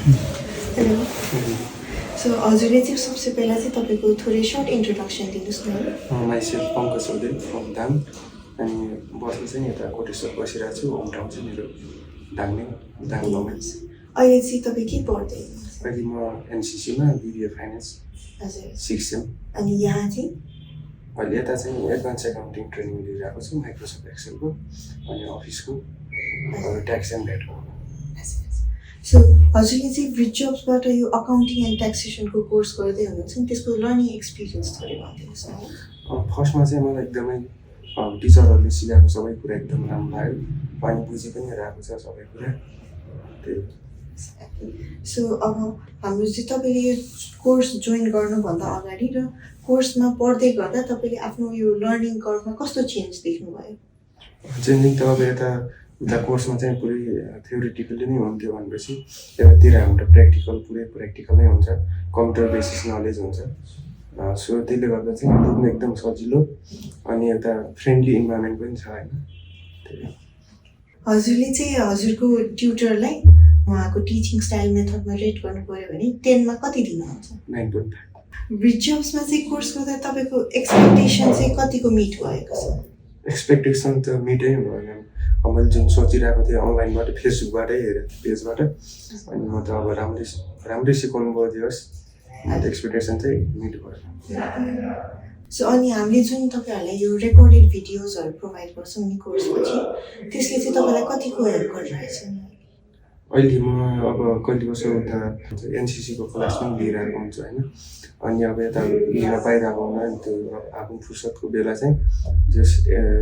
hello so हजुरले चाहिँ सबसे पहिला चाहिँ तपाईँको थोरै सर्ट इन्ट्रोडक्सन दिनुहोस् न माइसेल्फ पङ्कज चौधरी फ्रम दाङ अनि बस्नु चाहिँ यता कोटेश्वर बसिरहेको छु होम टाउन चाहिँ मेरो दाङ गभर्मेन्ट अहिले चाहिँ तपाईँ के पढ्दै अहिले म एनसिसीमा बिबिए फाइनेन्स हजुर 6 सेम अनि यहाँ चाहिँ अहिले यता चाहिँ एडभान्स एकाउन्टिङ ट्रेनिङ लिइरहेको छु माइक्रोसफ्ट एक्सेलको अनि अफिसको ट्याक्स एन्ड भ्याटको सो हजुरले चाहिँ Vritjobsबाट यो अकाउन्टिङ एन्ड ट्याक्सेसनको कोर्स गर्दै हुनुहुन्छ नि त्यसको लर्निङ एक्सपिरियन्स थोरै भनिदिनुहोस् न फर्स्टमा चाहिँ मलाई एकदमै टिचरहरूले सिकाएको सबै कुरा एकदम राम्रो लाग्यो अनि बुझि पनि रहेको छ सबै कुरा त्यही सो अब हाम्रो चाहिँ तपाईँले यो कोर्स जोइन गर्नुभन्दा अगाडि र कोर्समा पढ्दै गर्दा तपाईँले आफ्नो यो लर्निङ कर्भमा कस्तो चेन्ज देख्नुभयो चेन्जिङ त अब उता कोर्समा चाहिँ पुरै थ्योरिटिकली नै हुन्थ्यो भनेपछि यतातिर हाम्रो पुरै प्र्याक्टिकल नै हुन्छ कम्प्युटर बेसिस नलेज हुन्छ सो त्यसले गर्दा चाहिँ बुझ्नु एकदम सजिलो अनि एउटा फ्रेन्डली इन्भाइरोमेन्ट पनि छ होइन हजुरले चाहिँ हजुरको ट्युटरलाई उहाँको टिचिङ स्टाइल मेथडमा रेट गर्नु पऱ्यो भने 10 मा कति दिनुहुन्छ 9.5 Vritjobsमा चाहिँ कोर्स गर्दा तपाईँको एक्सपेक्टेसन चाहिँ कतिको मिट भएको छ एक्सपेक्टेसन त मिटै भएन मैले जुन सोचिरहेको थिएँ अनलाइनबाट फेसबुकबाटै हेरेँ पेजबाट अनि म त अब राम्रै सिकाउनु भयो दियोस् एक्सपेक्टेसन चाहिँ मिट भयो सो अनि हामीले जुन तपाईँहरूलाई यो रेकर्डेड भिडियोजहरू प्रोभाइड गर्छौँ नि कोर्सपछि त्यसले चाहिँ तपाईँलाई कतिको हेल्प गरिरहेछ अहिले म अब कहिले कसो उता एनसिसीको क्लास पनि लिइरहेको हुन्छु होइन अनि अब यता लिन पाइरहेको हुँदैन त्यो आफ्नो फुर्सदको बेला चाहिँ जस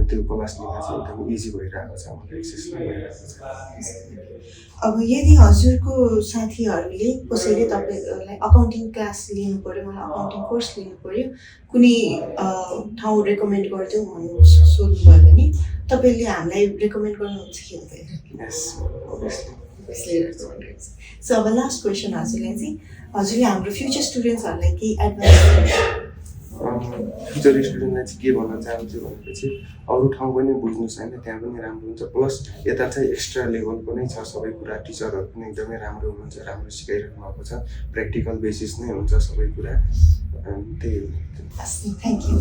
त्यो क्लास लिन चाहिँ एकदम इजी भइरहेको छ मलाई एक्सेस भइरहेको छ अब यदि हजुरको साथीहरूले कसैले तपाईँलाई अकाउन्टिङ क्लास लिनु पऱ्यो मलाई अकाउन्टिङ कोर्स लिनु पऱ्यो कुनै ठाउँ रेकमेन्ड गरिदिउँ भन्नु सोध्नुभयो भने तपाईँले हामीलाई रेकमेन्ड गर्नुहुन्छ कि हुँदैन यस अभियसली सो अब लास्ट क्वेसन हजुरलाई चाहिँ हजुरले हाम्रो फ्युचर स्टुडेन्ट्सहरूलाई केही एडभाइस फ्युचर स्टुडेन्टलाई चाहिँ के भन्न चाहन्छु भनेपछि अरू ठाउँ पनि बुझ्नुहोस् होइन त्यहाँ पनि राम्रो हुन्छ प्लस यता चाहिँ एक्स्ट्रा लेभलको नै छ सबै कुरा टिचरहरू पनि एकदमै राम्रो हुनुहुन्छ राम्रो सिकाइरहनु भएको छ प्र्याक्टिकल बेसिस नै हुन्छ सबै कुरा त्यही हो थ्याङ्क यू